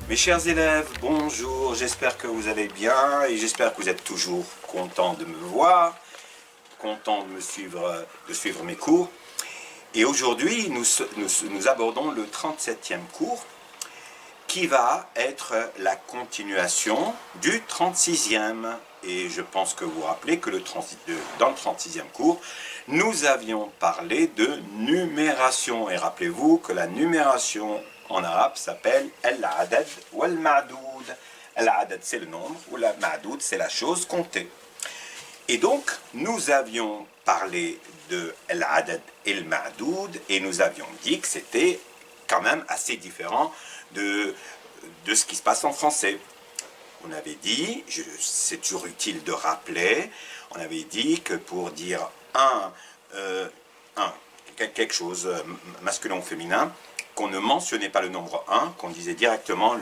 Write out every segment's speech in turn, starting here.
Mes chers élèves, bonjour, j'espère que vous allez bien et j'espère que vous êtes toujours contents de me voir, contents de suivre mes cours. Et aujourd'hui, nous abordons le 37e cours qui va être la continuation du 36e. Et je pense que vous vous rappelez que dans le 36e cours, nous avions parlé de numération. Et rappelez-vous que la numération en arabe s'appelle al-adad ou al-ma'doud. Al-adad c'est le nombre, ou al-ma'doud c'est la chose comptée. Et donc, nous avions parlé de al-adad et al-ma'doud, et nous avions dit que c'était quand même assez différent de ce qui se passe en français. On avait dit, c'est toujours utile de rappeler, on avait dit que pour dire quelque chose, masculin ou féminin, qu'on ne mentionnait pas le nombre 1, qu'on disait directement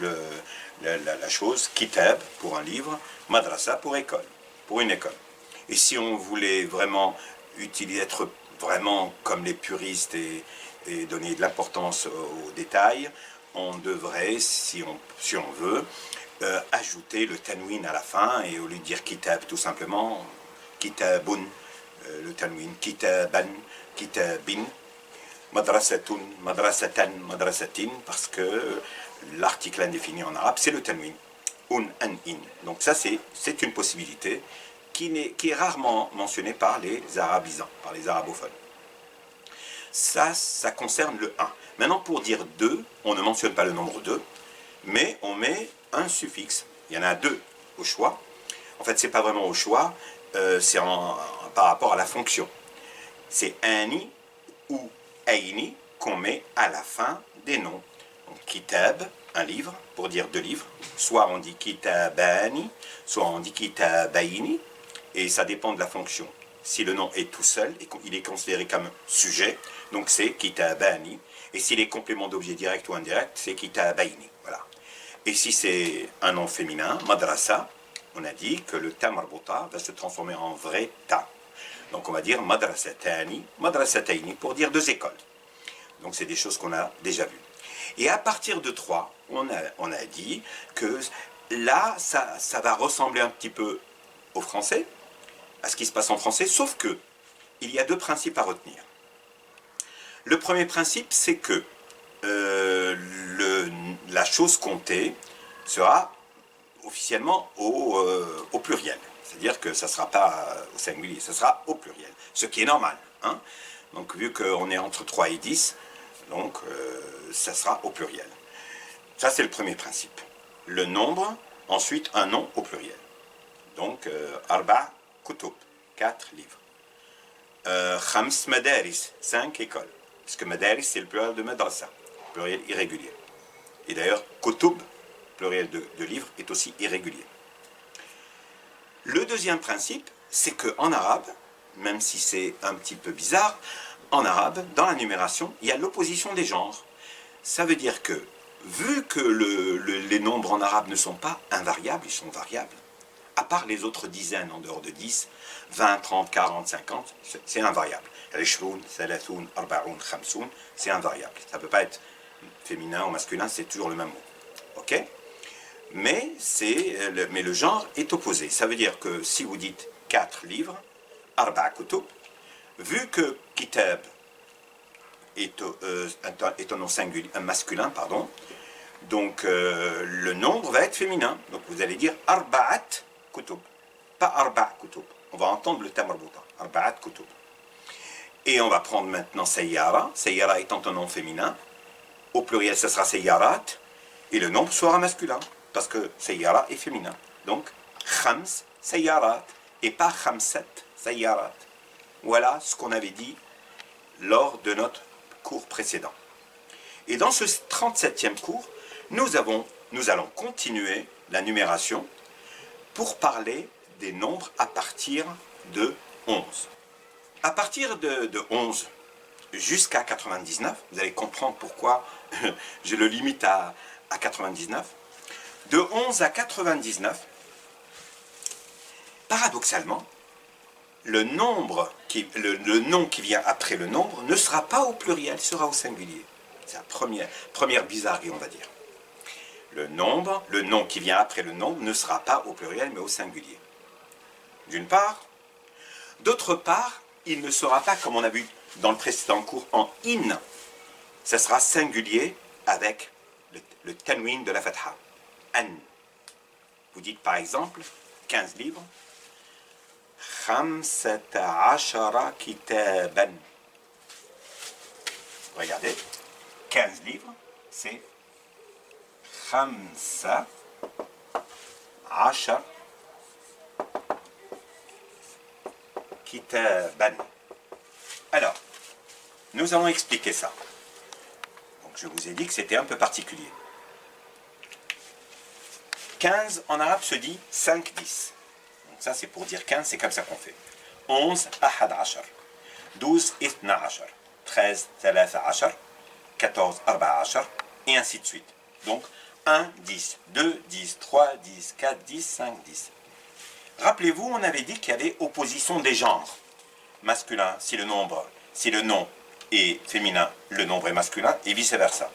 la chose kitab pour un livre, madrasa pour école, pour une école. Et si on voulait vraiment être vraiment comme les puristes et donner de l'importance aux détails, on devrait, si on veut, ajouter le tanwin à la fin et au lieu de dire kitab tout simplement, kitabun, le tanwin, kitaban, kitabin, madrasatun, madrasatan, madrasatin, parce que l'article indéfini en arabe, c'est le tanwin, un, in. Donc ça, c'est une possibilité qui est rarement mentionnée par les arabisants, par les arabophones. Ça concerne le 1. Maintenant, pour dire 2, on ne mentionne pas le nombre 2, mais on met un suffixe. Il y en a 2 au choix. En fait, c'est pas vraiment au choix, c'est par rapport à la fonction. C'est ani ou aini qu'on met à la fin des noms. Donc, kitab, un livre, pour dire 2 livres. Soit on dit kitabani, soit on dit kitabaini, et ça dépend de la fonction. Si le nom est tout seul, il est considéré comme sujet, donc c'est kitabani. Et s'il est complément d'objet direct ou indirect, c'est kitabaini. Voilà. Et si c'est un nom féminin, madrasa, on a dit que le ta marbuta va se transformer en vrai ta. Donc on va dire madrasatani, madrasataini pour dire 2 écoles. Donc c'est des choses qu'on a déjà vues. Et à partir de 3, on a dit que là, ça va ressembler un petit peu au français, à ce qui se passe en français, sauf que il y a 2 principes à retenir. Le premier principe, c'est que la chose comptée sera officiellement au pluriel. C'est-à-dire que ça ne sera pas au singulier, ça sera au pluriel. Ce qui est normal. Hein. Donc vu qu'on est entre 3 et 10, donc ça sera au pluriel. Ça, c'est le premier principe. Le nombre, ensuite un nom au pluriel. Donc, arba kutub, 4 livres. Khams madaris, 5 écoles. Parce que madaris, c'est le pluriel de madrasa, pluriel irrégulier. Et d'ailleurs, kutub, pluriel de livres, est aussi irrégulier. Le deuxième principe, c'est qu'en arabe, même si c'est un petit peu bizarre, en arabe, dans la numération, il y a l'opposition des genres. Ça veut dire que, vu que les nombres en arabe ne sont pas invariables, ils sont variables, à part les autres dizaines en dehors de 10, 20, 30, 40, 50, c'est invariable. Rishroun, Salathoun, Arbaoun, Khamsoun, c'est invariable. Ça ne peut pas être féminin ou masculin, c'est toujours le même mot. Ok ? Mais le genre est opposé. Ça veut dire que si vous dites 4 livres, Arba Kutub, vu que Kitab est un nom singulier, un masculin, pardon, donc le nombre va être féminin. Donc vous allez dire Arba'at Kutub, pas Arba' Kutub. On va entendre le ta marbuta, Arba'at Kutub. Et on va prendre maintenant Sayyara, Sayyara étant un nom féminin. Au pluriel, ce sera Sayyarat, et le nombre sera masculin, parce que Sayyara est féminin. Donc, Khams Sayyarat, et pas Khamsat Sayyarat. Voilà ce qu'on avait dit lors de notre cours précédent. Et dans ce 37e cours, nous allons continuer la numération pour parler des nombres à partir de 11. À partir de 11 jusqu'à 99, vous allez comprendre pourquoi je le limite à 99. De 11 à 99, paradoxalement, le nom qui vient après le nombre ne sera pas au pluriel, sera au singulier. C'est la première bizarrerie, on va dire. le nom qui vient après le nombre ne sera pas au pluriel mais au singulier. D'une part. D'autre part, il ne sera pas, comme on a vu dans le précédent cours, en in. Ça sera singulier avec le tanwin de la fatha. An. Vous dites par exemple 15 livres. Khamsata ashara kitaban. Regardez, 15 livres, c'est Khamsa ashara kitaban. Alors, nous allons expliquer ça. Donc, je vous ai dit que c'était un peu particulier. 15 en arabe se dit 5, 10. Donc ça c'est pour dire 15, c'est comme ça qu'on fait. 11, ahad ashar. 12, ithna ashar. 13, thalatha ashar. 14, arba ashar. Et ainsi de suite. Donc 1, 10, 2, 10, 3, 10, 4, 10, 5, 10. Rappelez-vous, on avait dit qu'il y avait opposition des genres. Masculin, si le nom est féminin, le nombre est masculin, et vice-versa.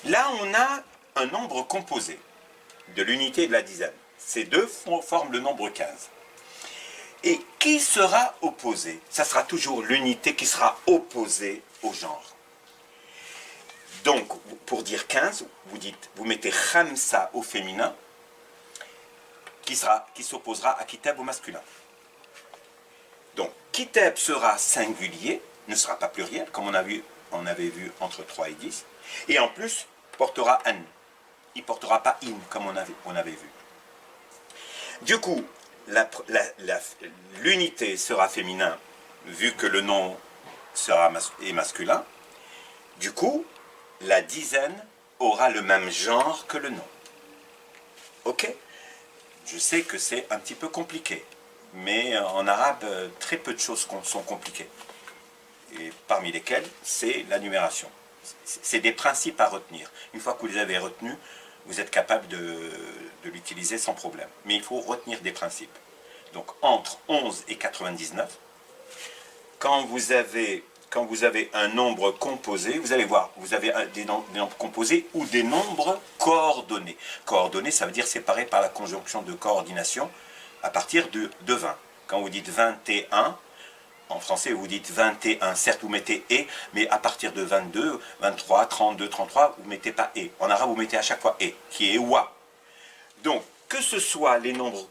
Là, on a un nombre composé de l'unité et de la dizaine. Ces deux forment le nombre 15. Et qui sera opposé? Ça sera toujours l'unité qui sera opposée au genre. Donc, pour dire 15, vous mettez khamsa au féminin, qui s'opposera à kitab au masculin. Donc, kitab sera singulier, ne sera pas pluriel, comme on avait vu entre 3 et 10, et en plus, portera an. Il ne portera pas in, comme on avait vu. Du coup, l'unité sera féminin, vu que le nom est masculin. Du coup, la dizaine aura le même genre que le nom. Ok? Je sais que c'est un petit peu compliqué, mais en arabe, très peu de choses sont compliquées. Et parmi lesquelles, c'est la numération. C'est des principes à retenir. Une fois que vous les avez retenus, vous êtes capable de l'utiliser sans problème. Mais il faut retenir des principes. Donc, entre 11 et 99, quand vous avez un nombre composé, vous allez voir, vous avez des nombres composés ou des nombres coordonnés. Coordonnés, ça veut dire séparés par la conjonction de coordination à partir de 20. Quand vous dites 21, en français vous dites 21, certes vous mettez « et », mais à partir de 22, 23, 32, 33, vous ne mettez pas « et ». En arabe, vous mettez à chaque fois « et », qui est « wa ». Donc, que ce soit les nombres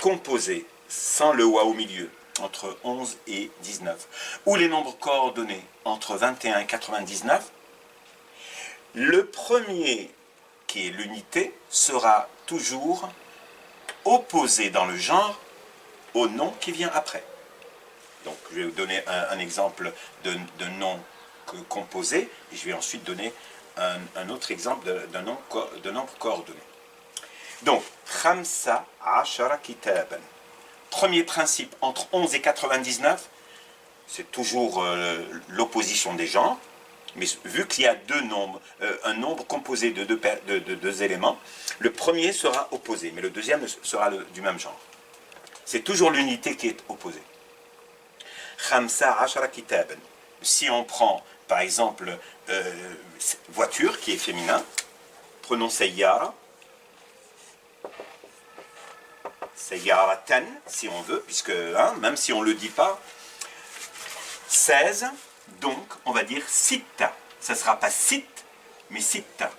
composés sans le « wa » au milieu, entre 11 et 19, ou les nombres coordonnés entre 21 et 99, le premier, qui est l'unité, sera toujours opposé dans le genre au nom qui vient après. Donc je vais vous donner un exemple de nom composé, et je vais ensuite donner un autre exemple de nombre coordonné. Donc, Khamsa ashara kitaban. Premier principe, entre 11 et 99, c'est toujours l'opposition des genres, mais vu qu'il y a un nombre composé de deux éléments, le premier sera opposé, mais le deuxième sera du même genre. C'est toujours l'unité qui est opposée. Khamsa ashara kitaban. Si on prend, par exemple, voiture, qui est féminin, prenons sayyara, sayyaratan, si on veut, puisque, même si on ne le dit pas, 16, donc, on va dire sitta. Ça ne sera pas sit, mais sitta.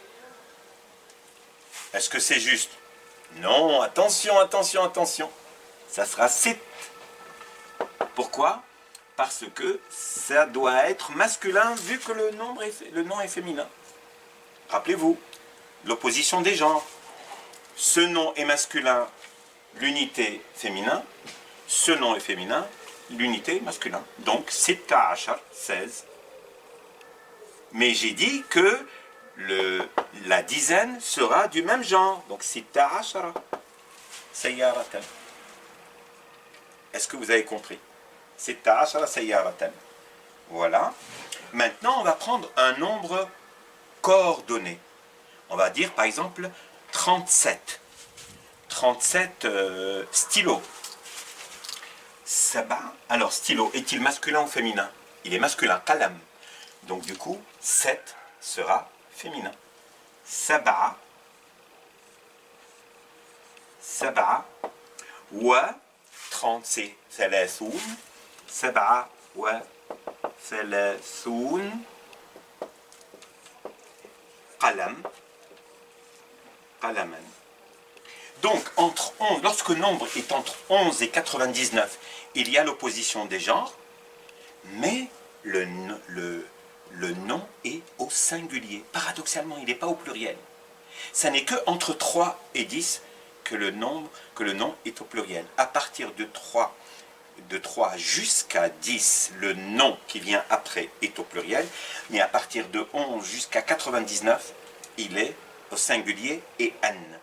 Est-ce que c'est juste? Non, attention, attention, attention. Ça sera sit. Pourquoi? Parce que ça doit être masculin, vu que le nom est féminin. Rappelez-vous, l'opposition des genres. Ce nom est masculin, l'unité féminin. Ce nom est féminin, l'unité masculin. Donc, sitta ashar, 16. Mais j'ai dit que la dizaine sera du même genre. Donc, sitta ashara, sayyaratan. Est-ce que vous avez compris? Sitta ashara, sayyaratan. Voilà. Maintenant, on va prendre un nombre coordonné. On va dire, par exemple, 37. 37 stylos. Saba. Alors, stylo, est-il masculin ou féminin? Il est masculin, qalam. Donc, du coup, 7 sera féminin. Saba سبعة و30 c'est ثلاثون 37 قلم قلما. Donc, entre 11, lorsque le nombre est entre 11 et 99, il y a l'opposition des genres, mais le nom est au singulier. Paradoxalement, il n'est pas au pluriel. Ça n'est que entre 3 et 10 que le nom est au pluriel. À partir de 3 jusqu'à 10, le nom qui vient après est au pluriel, mais à partir de 11 jusqu'à 99, il est au singulier et n.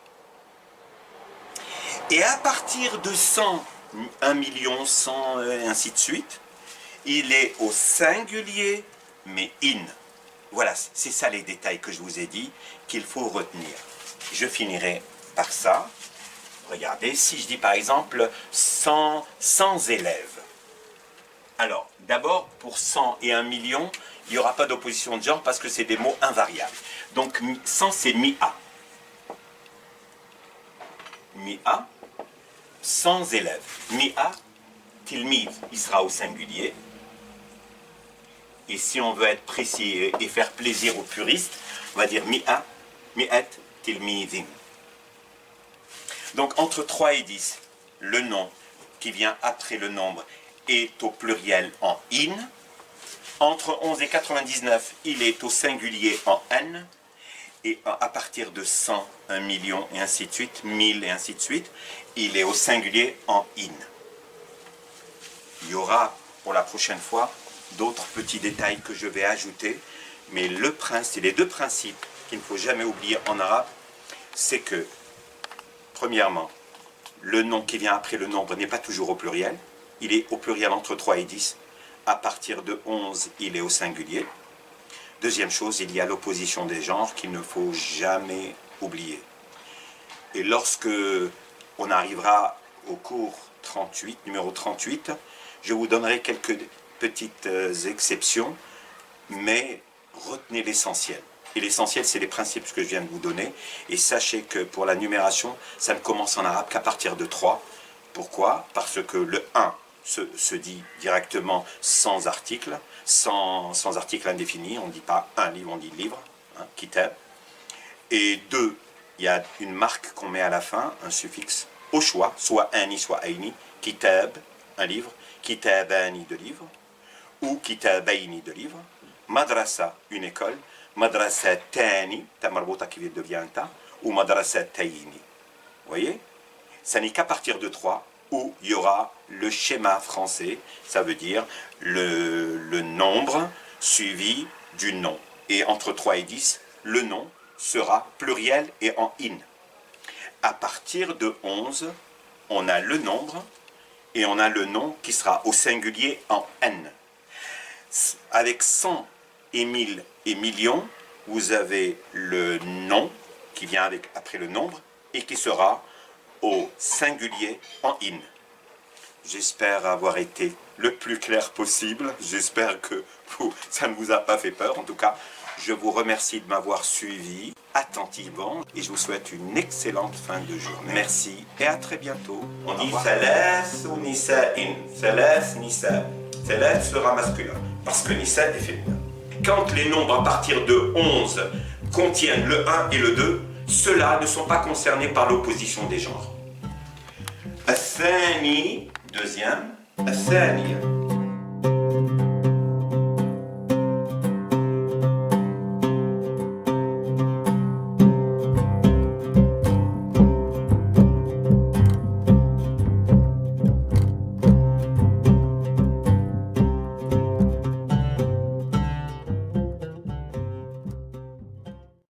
Et à partir de 100, 1 million, 100, et ainsi de suite, il est au singulier, mais in. Voilà, c'est ça les détails que je vous ai dit qu'il faut retenir. Je finirai par ça. Regardez, si je dis par exemple 100 élèves. Alors, d'abord, pour 100 et 1 million, il n'y aura pas d'opposition de genre parce que c'est des mots invariables. Donc, 100, c'est mi-a. Mi-a, 100 élèves. Mi-a, tilmid, il sera au singulier. Et si on veut être précis et faire plaisir aux puristes, on va dire mi-a, mi-et, tilmidin. Donc, entre 3 et 10, le nom qui vient après le nombre est au pluriel en in. Entre 11 et 99, il est au singulier en n. Et à partir de 100, 1 million et ainsi de suite, 1000 et ainsi de suite, il est au singulier en in. Il y aura pour la prochaine fois d'autres petits détails que je vais ajouter, mais les deux principes qu'il ne faut jamais oublier en arabe, c'est que, premièrement, le nom qui vient après le nombre n'est pas toujours au pluriel, il est au pluriel entre 3 et 10, à partir de 11, il est au singulier. Deuxième chose, il y a l'opposition des genres qu'il ne faut jamais oublier. Et lorsque on arrivera au cours 38, numéro 38, je vous donnerai quelques petites exceptions, mais retenez l'essentiel. Et l'essentiel, c'est les principes que je viens de vous donner. Et sachez que pour la numération, ça ne commence en arabe qu'à partir de 3. Pourquoi? Parce que le 1 se dit directement sans article, sans article indéfini. On ne dit pas un livre, on dit livre, hein, kitab. Et 2, il y a une marque qu'on met à la fin, un suffixe au choix, soit ani, soit aini. Kitab, un livre. Kitabani, deux livres. Ou kitabaini, deux livres. Madrasa, une école. Madrasa tani, ta marbota qui devient un ta. Ou madrasa taini. Vous voyez? Ça n'est qu'à partir de 3 où il y aura le schéma français, ça veut dire le nombre suivi du nom. Et entre 3 et 10, le nom sera pluriel et en in. À partir de 11, on a le nombre et on a le nom qui sera au singulier en n. Avec 100 et 1000 et millions, vous avez le nom qui vient après le nombre et qui sera au singulier en in. J'espère avoir été le plus clair possible. J'espère que ça ne vous a pas fait peur. En tout cas, je vous remercie de m'avoir suivi attentivement et je vous souhaite une excellente fin de journée. Merci et à très bientôt. On dit Thalas ou Nisa'in. Thalas, Nisa. Thalas sera masculin parce que Nisa est féminin. Quand les nombres à partir de 11 contiennent le 1 et le 2, ceux-là ne sont pas concernés par l'opposition des genres. الثاني, deuxième, الثانية.